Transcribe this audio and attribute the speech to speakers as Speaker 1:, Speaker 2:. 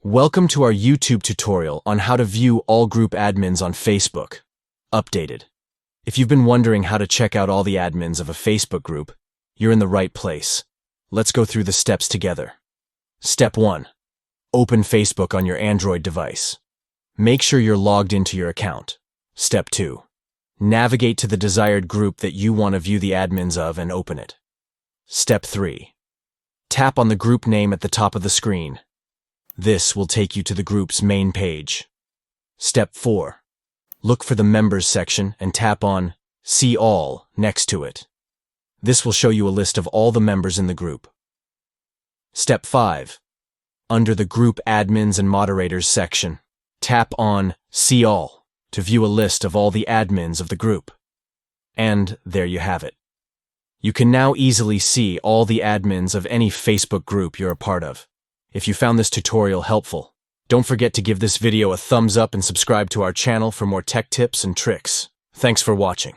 Speaker 1: Welcome to our YouTube tutorial on how to view all group admins on Facebook. Updated. If you've been wondering how to check out all the admins of a Facebook group, you're in the right place. Let's go through the steps together. Step 1. Open Facebook on your Android device. Make sure you're logged into your account. Step 2. Navigate to the desired group that you want to view the admins of and open it. Step 3. Tap on the group name at the top of the screen. This will take you to the group's main page. Step 4. Look for the Members section and tap on See All next to it. This will show you a list of all the members in the group. Step 5. Under the Group Admins and Moderators section, tap on See All to view a list of all the admins of the group. And there you have it. You can now easily see all the admins of any Facebook group you're a part of. If you found this tutorial helpful, don't forget to give this video a thumbs up and subscribe to our channel for more tech tips and tricks. Thanks for watching.